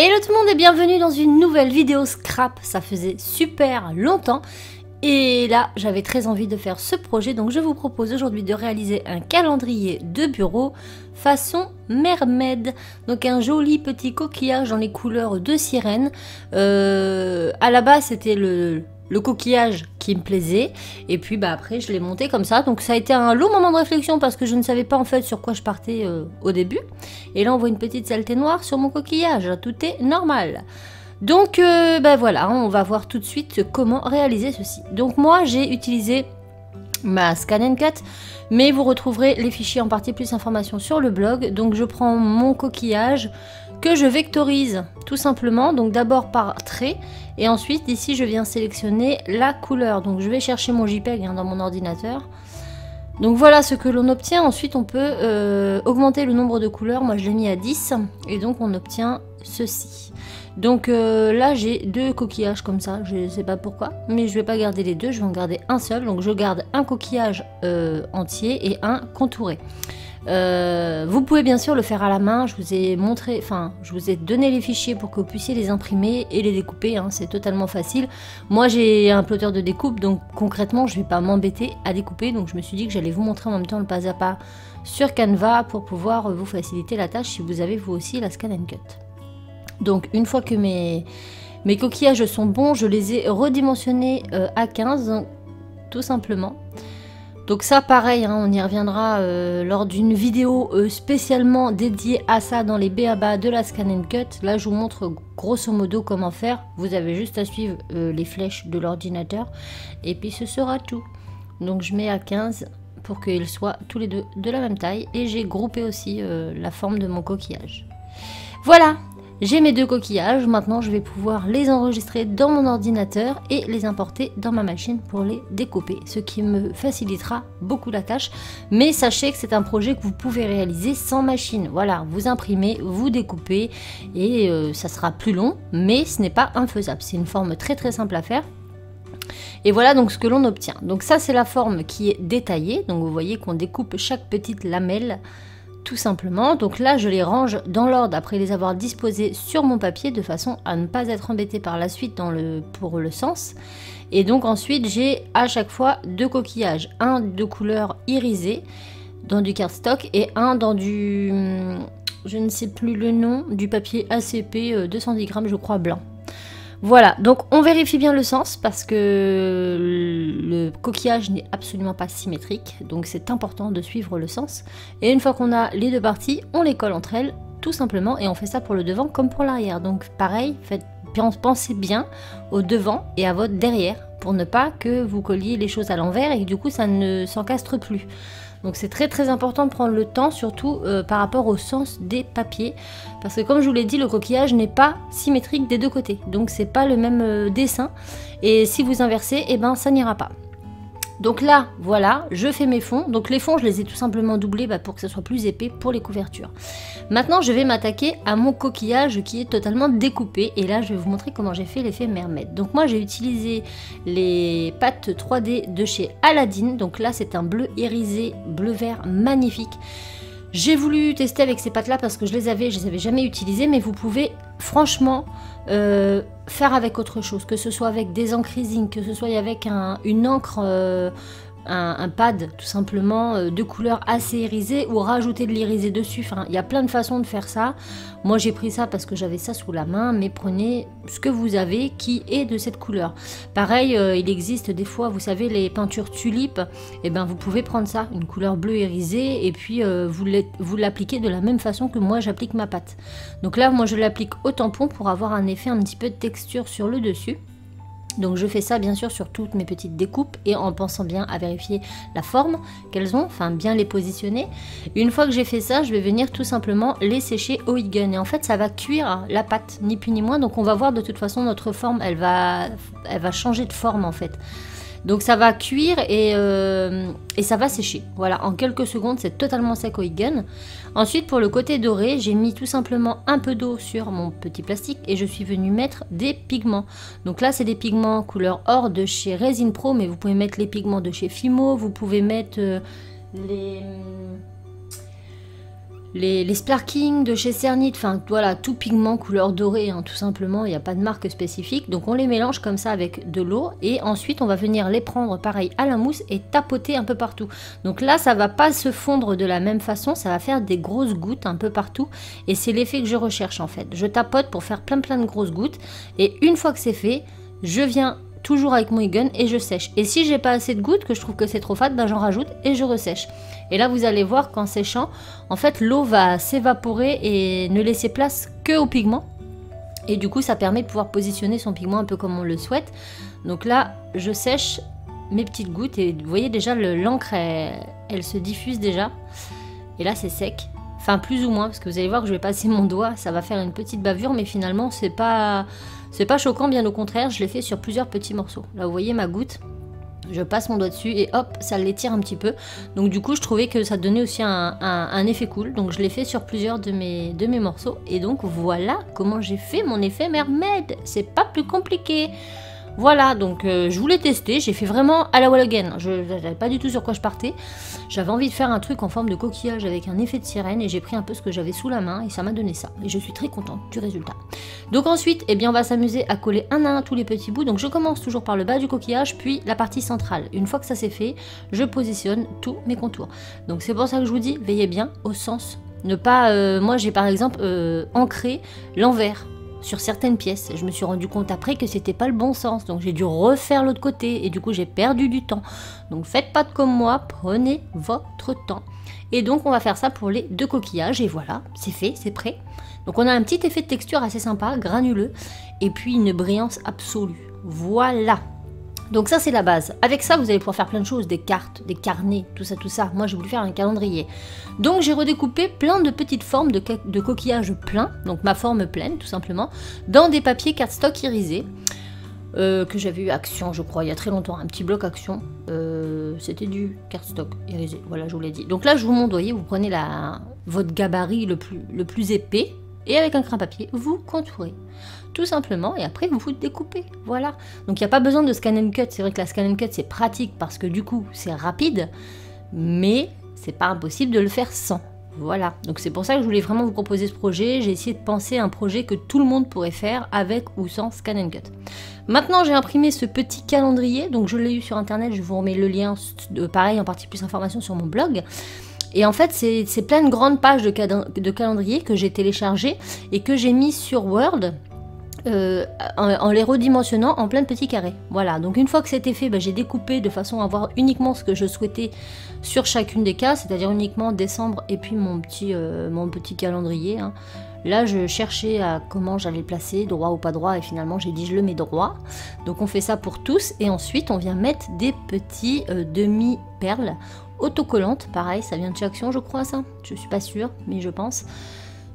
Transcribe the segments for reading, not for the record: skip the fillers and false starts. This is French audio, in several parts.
Hello tout le monde et bienvenue dans une nouvelle vidéo scrap, ça faisait super longtemps et là j'avais très envie de faire ce projet, donc je vous propose aujourd'hui de réaliser un calendrier de bureau façon mermaid, donc un joli petit coquillage dans les couleurs de sirène. À la base c'était le coquillage qui me plaisait et puis après je l'ai monté comme ça, donc ça a été un long moment de réflexion parce que je ne savais pas en fait sur quoi je partais au début, et là on voit une petite saleté noire sur mon coquillage, tout est normal. Donc voilà, on va voir tout de suite comment réaliser ceci. Donc moi j'ai utilisé ma Scan & Cut, mais vous retrouverez les fichiers en partie plus informations sur le blog. Donc je prends mon coquillage que je vectorise tout simplement, donc d'abord par trait, et ensuite ici je viens sélectionner la couleur. Donc je vais chercher mon JPEG dans mon ordinateur. Donc voilà ce que l'on obtient. Ensuite on peut augmenter le nombre de couleurs, moi je l'ai mis à 10 et donc on obtient ceci. Donc là j'ai deux coquillages comme ça, je ne sais pas pourquoi, mais je vais pas garder les deux, je vais en garder un seul. Donc je garde un coquillage entier et un contouré. Vous pouvez bien sûr le faire à la main, je vous ai montré, enfin je vous ai donné les fichiers pour que vous puissiez les imprimer et les découper, hein, c'est totalement facile. Moi j'ai un plotter de découpe, donc concrètement je vais pas m'embêter à découper, donc je me suis dit que j'allais vous montrer en même temps le pas à pas sur Canva pour pouvoir vous faciliter la tâche si vous avez vous aussi la Scan & Cut. Donc une fois que mes coquillages sont bons, je les ai redimensionnés à 15, tout simplement. Donc ça pareil, hein, on y reviendra lors d'une vidéo spécialement dédiée à ça dans les b.a.-ba de la Scan & Cut. Là je vous montre grosso modo comment faire, vous avez juste à suivre les flèches de l'ordinateur et puis ce sera tout. Donc je mets à 15 pour qu'ils soient tous les deux de la même taille, et j'ai groupé aussi la forme de mon coquillage. Voilà! J'ai mes deux coquillages, maintenant je vais pouvoir les enregistrer dans mon ordinateur et les importer dans ma machine pour les découper, ce qui me facilitera beaucoup la tâche. Mais sachez que c'est un projet que vous pouvez réaliser sans machine. Voilà, vous imprimez, vous découpez et ça sera plus long, mais ce n'est pas infaisable. C'est une forme très très simple à faire. Et voilà donc ce que l'on obtient. Donc ça c'est la forme qui est détaillée, donc vous voyez qu'on découpe chaque petite lamelle tout simplement. Donc là je les range dans l'ordre après les avoir disposés sur mon papier de façon à ne pas être embêté par la suite pour le sens. Et donc ensuite j'ai à chaque fois deux coquillages, un de couleur irisée dans du cardstock et un dans du, je ne sais plus le nom, du papier ACP 210 grammes je crois blanc. Voilà, donc on vérifie bien le sens parce que le coquillage n'est absolument pas symétrique, donc c'est important de suivre le sens. Et une fois qu'on a les deux parties, on les colle entre elles tout simplement, et on fait ça pour le devant comme pour l'arrière. Donc pareil, pensez bien au devant et à votre derrière pour ne pas que vous colliez les choses à l'envers et que du coup ça ne s'encastre plus. Donc c'est très très important de prendre le temps, surtout par rapport au sens des papiers, parce que comme je vous l'ai dit, le coquillage n'est pas symétrique des deux côtés, donc c'est pas le même dessin, et si vous inversez, eh ben ça n'ira pas. Donc là, voilà, je fais mes fonds. Donc les fonds, je les ai tout simplement doublés pour que ce soit plus épais pour les couvertures. Maintenant, je vais m'attaquer à mon coquillage qui est totalement découpé. Et là, je vais vous montrer comment j'ai fait l'effet mermaid. Donc moi, j'ai utilisé les pâtes 3D de chez Aladdin. Donc là, c'est un bleu irisé, bleu-vert magnifique. J'ai voulu tester avec ces pâtes là parce que je les avais jamais utilisées, mais vous pouvez franchement faire avec autre chose, que ce soit avec des encres Ising, que ce soit avec une encre, un pad tout simplement de couleur assez irisée, ou rajouter de l'irisé dessus. Enfin, il y a plein de façons de faire ça. Moi j'ai pris ça parce que j'avais ça sous la main, mais prenez ce que vous avez qui est de cette couleur. Pareil, il existe des fois, vous savez, les peintures tulipes, et ben vous pouvez prendre ça, une couleur bleue irisée, et puis vous l'appliquez de la même façon que moi j'applique ma pâte. Donc là moi je l'applique au tampon pour avoir un effet un petit peu de texture sur le dessus. Donc je fais ça bien sûr sur toutes mes petites découpes et en pensant bien à vérifier la forme qu'elles ont, enfin bien les positionner. Une fois que j'ai fait ça, je vais venir tout simplement les sécher au heat gun. Et en fait ça va cuire la pâte, ni plus ni moins. Donc on va voir de toute façon notre forme, elle va changer de forme en fait. Donc ça va cuire et ça va sécher. Voilà, en quelques secondes, c'est totalement sec au heat gun. Ensuite, pour le côté doré, j'ai mis tout simplement un peu d'eau sur mon petit plastique et je suis venue mettre des pigments. Donc là, c'est des pigments couleur or de chez Resin Pro, mais vous pouvez mettre les pigments de chez Fimo, vous pouvez mettre les Sparking de chez Cernit, enfin voilà, tout pigment couleur dorée, hein, tout simplement, il n'y a pas de marque spécifique. Donc on les mélange comme ça avec de l'eau et ensuite on va venir les prendre pareil à la mousse et tapoter un peu partout. Donc là ça va pas se fondre de la même façon, ça va faire des grosses gouttes un peu partout et c'est l'effet que je recherche en fait. Je tapote pour faire plein de grosses gouttes et une fois que c'est fait, je viens toujours avec mon e-gun et je sèche. Et si j'ai pas assez de gouttes, que je trouve que c'est trop fade, ben j'en rajoute et je ressèche. Et là vous allez voir qu'en séchant, en fait l'eau va s'évaporer et ne laisser place que au pigment. Et du coup ça permet de pouvoir positionner son pigment un peu comme on le souhaite. Donc là je sèche mes petites gouttes et vous voyez déjà l'encre elle se diffuse déjà. Et là c'est sec. Enfin plus ou moins parce que vous allez voir que je vais passer mon doigt, ça va faire une petite bavure mais finalement c'est pas choquant, bien au contraire, je l'ai fait sur plusieurs petits morceaux. Là vous voyez ma goutte, je passe mon doigt dessus et hop, ça l'étire un petit peu. Donc du coup je trouvais que ça donnait aussi un effet cool, donc je l'ai fait sur plusieurs de mes morceaux. Et donc voilà comment j'ai fait mon effet mermaid, c'est pas plus compliqué. Voilà, donc je voulais tester, j'ai fait vraiment à la wall again, je ne savais pas du tout sur quoi je partais. J'avais envie de faire un truc en forme de coquillage avec un effet de sirène et j'ai pris un peu ce que j'avais sous la main et ça m'a donné ça. Et je suis très contente du résultat. Donc ensuite, eh bien, on va s'amuser à coller un à un tous les petits bouts. Donc je commence toujours par le bas du coquillage, puis la partie centrale. Une fois que ça c'est fait, je positionne tous mes contours. Donc c'est pour ça que je vous dis, veillez bien au sens. Ne pas, moi j'ai par exemple ancré l'envers sur certaines pièces. Je me suis rendu compte après que c'était pas le bon sens, donc j'ai dû refaire l'autre côté et du coup j'ai perdu du temps. Donc faites pas comme moi, prenez votre temps. Et donc on va faire ça pour les deux coquillages et voilà, c'est fait, c'est prêt. Donc on a un petit effet de texture assez sympa, granuleux, et puis une brillance absolue. Voilà. Donc ça c'est la base. Avec ça vous allez pouvoir faire plein de choses, des cartes, des carnets, tout ça. Moi j'ai voulu faire un calendrier. Donc j'ai redécoupé plein de petites formes de coquillages pleins, donc ma forme pleine tout simplement, dans des papiers cardstock irisés. Que j'avais eu Action je crois il y a très longtemps, un petit bloc Action, c'était du cardstock irisé, voilà je vous l'ai dit. Donc là je vous montre, voyez, vous prenez votre gabarit le plus épais et avec un crin papier vous contourez tout simplement et après vous découpez, voilà. Donc il n'y a pas besoin de scan and cut, c'est vrai que la scan and cut c'est pratique parce que du coup c'est rapide, mais c'est pas impossible de le faire sans. Voilà, donc c'est pour ça que je voulais vraiment vous proposer ce projet. J'ai essayé de penser à un projet que tout le monde pourrait faire avec ou sans scan and cut. Maintenant j'ai imprimé ce petit calendrier, donc je l'ai eu sur internet, je vous remets le lien, pareil en partie plus d'informations sur mon blog. Et en fait c'est plein de grandes pages de calendrier que j'ai téléchargées et que j'ai mis sur Word. En les redimensionnant en plein de petits carrés. Voilà, donc une fois que c'était fait, j'ai découpé de façon à avoir uniquement ce que je souhaitais sur chacune des cases, c'est-à-dire uniquement décembre et puis mon petit calendrier. Hein. Là, je cherchais à comment j'allais le placer, droit ou pas droit, et finalement j'ai dit je le mets droit. Donc on fait ça pour tous, et ensuite on vient mettre des petits demi-perles autocollantes. Pareil, ça vient de chez Action, je crois, ça. Je suis pas sûre, mais je pense.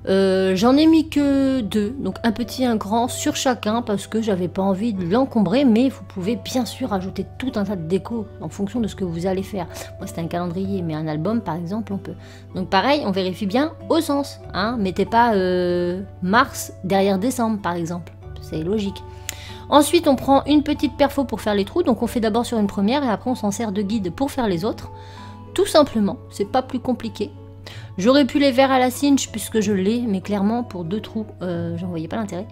J'en ai mis que 2, donc un petit et un grand sur chacun parce que j'avais pas envie de l'encombrer, mais vous pouvez bien sûr ajouter tout un tas de déco en fonction de ce que vous allez faire. Moi c'était un calendrier, mais un album par exemple on peut. Donc pareil, on vérifie bien au sens, hein. Mettez pas mars derrière décembre par exemple, c'est logique. Ensuite on prend une petite perfo pour faire les trous, donc on fait d'abord sur une première et après on s'en sert de guide pour faire les autres. Tout simplement, c'est pas plus compliqué. J'aurais pu les faire à la cinch puisque je l'ai, mais clairement pour 2 trous, j'en voyais pas l'intérêt.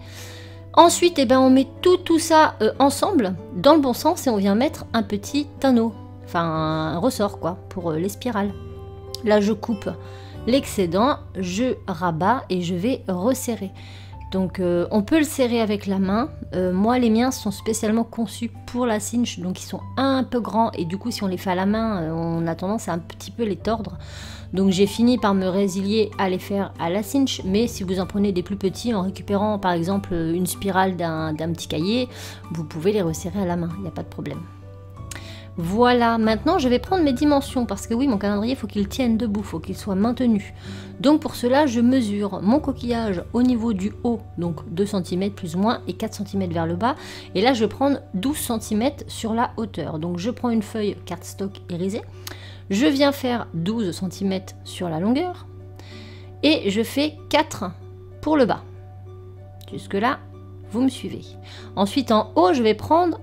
Ensuite, eh ben, on met tout ça ensemble, dans le bon sens, et on vient mettre un petit anneau, enfin un ressort quoi, pour les spirales. Là, je coupe l'excédent, je rabats et je vais resserrer. Donc on peut le serrer avec la main. Moi les miens sont spécialement conçus pour la cinch, donc ils sont un peu grands et du coup si on les fait à la main, on a tendance à un petit peu les tordre. Donc j'ai fini par me résilier à les faire à la cinch, mais si vous en prenez des plus petits en récupérant par exemple une spirale d'un petit cahier, vous pouvez les resserrer à la main, il n'y a pas de problème. Voilà, maintenant je vais prendre mes dimensions parce que oui, mon calendrier, il faut qu'il tienne debout, il faut qu'il soit maintenu. Donc pour cela, je mesure mon coquillage au niveau du haut, donc 2 cm plus ou moins et 4 cm vers le bas. Et là, je vais prendre 12 cm sur la hauteur. Donc je prends une feuille cardstock irisée, je viens faire 12 cm sur la longueur et je fais 4 pour le bas. Jusque là, vous me suivez. Ensuite, en haut, je vais prendre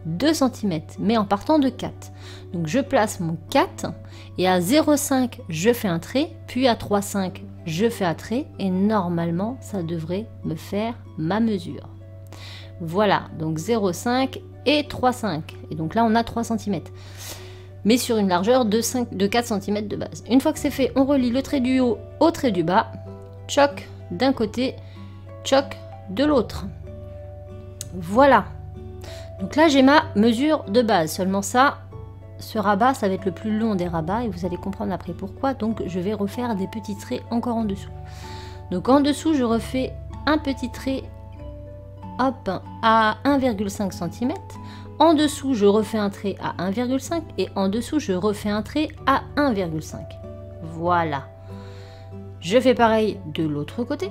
2 cm, mais en partant de 4. Donc je place mon 4 et à 0,5 je fais un trait, puis à 3,5 je fais un trait et normalement ça devrait me faire ma mesure. Voilà, donc 0,5 et 3,5. Et donc là on a 3 cm. Mais sur une largeur de 4 cm de base. Une fois que c'est fait, on relie le trait du haut au trait du bas. Choc d'un côté, choc de l'autre. Voilà. Donc là j'ai ma mesure de base. Seulement ça, ce rabat, ça va être le plus long des rabats et vous allez comprendre après pourquoi. Donc je vais refaire des petits traits encore en dessous. Donc en dessous, je refais un petit trait, hop, à 1,5 cm. En dessous, je refais un trait à 1,5 et en dessous, je refais un trait à 1,5. Voilà. Je fais pareil de l'autre côté.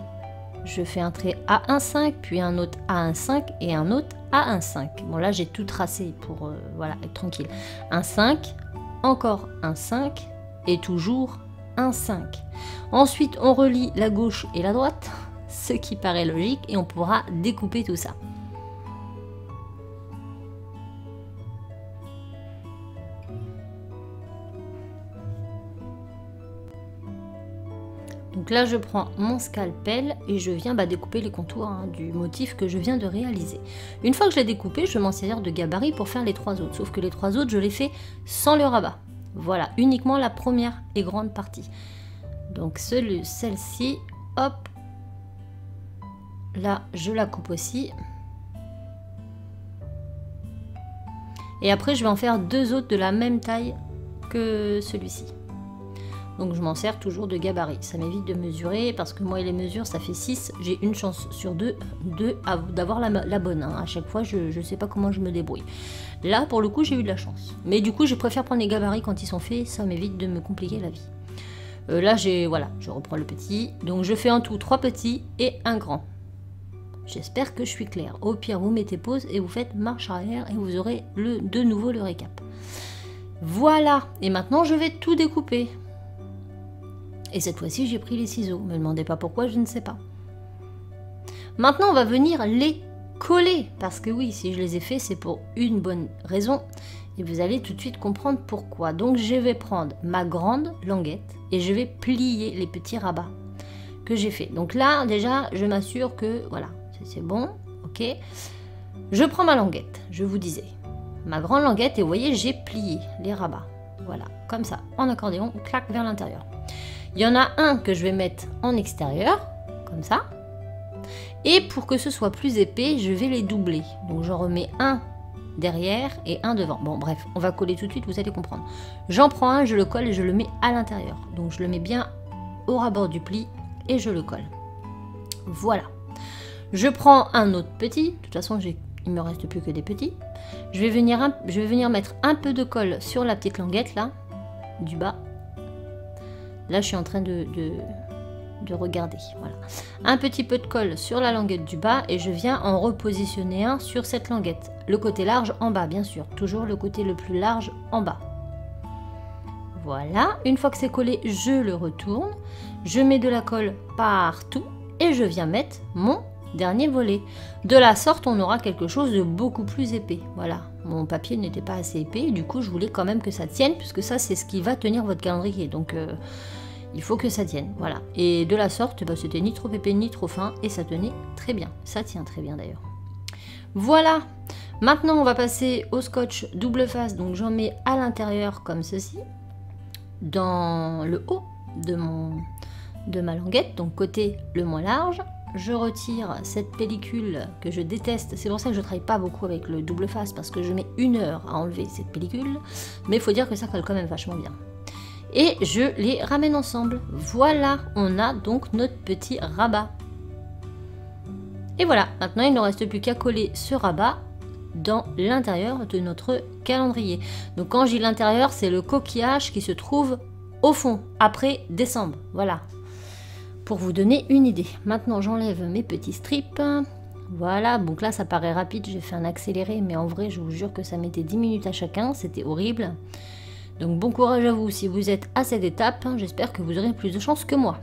Je fais un trait à 1,5, puis un autre à 1,5 et un autre à 1,5. Bon là, j'ai tout tracé pour voilà, être tranquille. 1,5, encore 1,5 et toujours 1,5. Ensuite, on relie la gauche et la droite, ce qui paraît logique, et on pourra découper tout ça. Donc là, je prends mon scalpel et je viens découper les contours du motif que je viens de réaliser. Une fois que je l'ai découpé, je vais m'en servir de gabarit pour faire les 3 autres. Sauf que les 3 autres, je les fais sans le rabat. Voilà, uniquement la première et grande partie. Donc celle-ci, hop, là, je la coupe aussi. Et après, je vais en faire 2 autres de la même taille que celui-ci. Donc je m'en sers toujours de gabarit. Ça m'évite de mesurer parce que moi et les mesures ça fait 6. J'ai une chance sur 2 d'avoir la bonne. À chaque fois je ne sais pas comment je me débrouille. Là pour le coup j'ai eu de la chance. Mais du coup je préfère prendre les gabarits quand ils sont faits. Ça m'évite de me compliquer la vie. Là voilà, je reprends le petit. Donc je fais en tout 3 petits et un grand. J'espère que je suis claire. Au pire vous mettez pause et vous faites marche arrière et vous aurez de nouveau le récap. Voilà. Et maintenant je vais tout découper. Et cette fois-ci, j'ai pris les ciseaux. Ne me demandez pas pourquoi, je ne sais pas. Maintenant, on va venir les coller. Parce que oui, si je les ai faits, c'est pour une bonne raison. Et vous allez tout de suite comprendre pourquoi. Donc, je vais prendre ma grande languette et je vais plier les petits rabats que j'ai fait. Donc là, déjà, je m'assure que, voilà, c'est bon. Ok. Je prends ma languette, je vous disais. Ma grande languette et vous voyez, j'ai plié les rabats. Voilà, comme ça, en accordéon, clac vers l'intérieur. Il y en a un que je vais mettre en extérieur, comme ça. Et pour que ce soit plus épais, je vais les doubler. Donc j'en remets un derrière et un devant. Bon bref, on va coller tout de suite, vous allez comprendre. J'en prends un, je le colle et je le mets à l'intérieur. Donc je le mets bien au rabord du pli et je le colle. Voilà. Je prends un autre petit. De toute façon, il me reste plus que des petits. Je vais venir mettre un peu de colle sur la petite languette là, du bas. Là, je suis en train de regarder. Voilà. Un petit peu de colle sur la languette du bas et je viens en repositionner un sur cette languette. Le côté large en bas, bien sûr. Toujours le côté le plus large en bas. Voilà. Une fois que c'est collé, je le retourne. Je mets de la colle partout et je viens mettre mon dernier volet. De la sorte, on aura quelque chose de beaucoup plus épais. Voilà. Mon papier n'était pas assez épais. Du coup, je voulais quand même que ça tienne puisque ça, c'est ce qui va tenir votre calendrier. Donc... il faut que ça tienne, voilà. Et de la sorte, c'était ni trop épais ni trop fin et ça tenait très bien. Ça tient très bien d'ailleurs. Voilà. Maintenant, on va passer au scotch double face. Donc, j'en mets à l'intérieur comme ceci, dans le haut de ma languette, donc côté le moins large. Je retire cette pellicule que je déteste. C'est pour ça que je ne travaille pas beaucoup avec le double face parce que je mets 1 heure à enlever cette pellicule. Mais il faut dire que ça colle quand même vachement bien. Et je les ramène ensemble. Voilà, on a donc notre petit rabat. Et voilà, maintenant il ne reste plus qu'à coller ce rabat dans l'intérieur de notre calendrier. Donc quand je dis l'intérieur, c'est le coquillage qui se trouve au fond, après décembre. Voilà, pour vous donner une idée. Maintenant j'enlève mes petits strips. Voilà, donc là ça paraît rapide, j'ai fait un accéléré, mais en vrai je vous jure que ça mettait 10 minutes à chacun, c'était horrible. Donc bon courage à vous si vous êtes à cette étape, j'espère que vous aurez plus de chance que moi.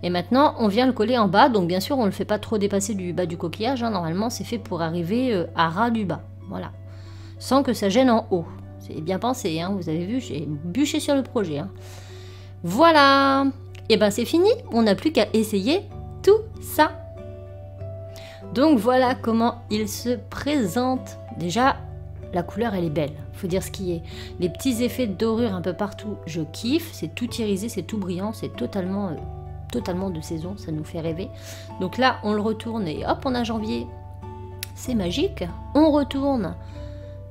Et maintenant on vient le coller en bas, donc bien sûr on ne le fait pas trop dépasser du bas du coquillage, normalement c'est fait pour arriver à ras du bas, voilà. sans que ça gêne en haut. C'est bien pensé, hein, vous avez vu, j'ai bûché sur le projet. Hein. Voilà. Et ben c'est fini, on n'a plus qu'à essayer tout ça. Donc voilà comment il se présente. Déjà, la couleur elle est belle, faut dire ce qui est. Les petits effets de dorure un peu partout, je kiffe. C'est tout irisé, c'est tout brillant, c'est totalement de saison, ça nous fait rêver. Donc là, on le retourne et hop, on a janvier. C'est magique. On retourne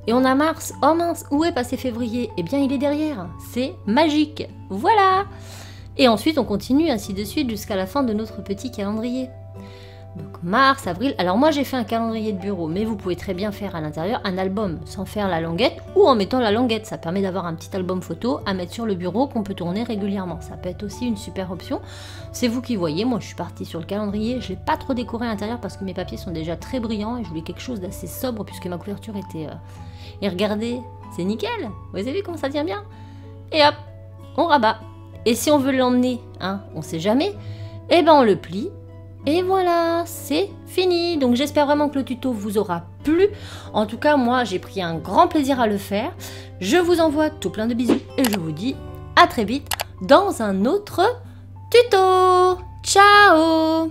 et on a mars. Oh mince, où est passé février? Eh bien, il est derrière. C'est magique. Voilà. Et ensuite, on continue ainsi de suite jusqu'à la fin de notre petit calendrier. Donc mars, avril. Alors moi, j'ai fait un calendrier de bureau, mais vous pouvez très bien faire à l'intérieur un album sans faire la languette ou en mettant la languette. Ça permet d'avoir un petit album photo à mettre sur le bureau qu'on peut tourner régulièrement. Ça peut être aussi une super option. C'est vous qui voyez. Moi, je suis partie sur le calendrier. Je l'ai pas trop décoré à l'intérieur parce que mes papiers sont déjà très brillants et je voulais quelque chose d'assez sobre puisque ma couverture était... Et regardez, c'est nickel. Vous avez vu comment ça tient bien? Et hop, on rabat. Et si on veut l'emmener, hein, on sait jamais, eh ben on le plie. Et voilà, c'est fini. Donc j'espère vraiment que le tuto vous aura plu. En tout cas, moi, j'ai pris un grand plaisir à le faire. Je vous envoie tout plein de bisous et je vous dis à très vite dans un autre tuto. Ciao!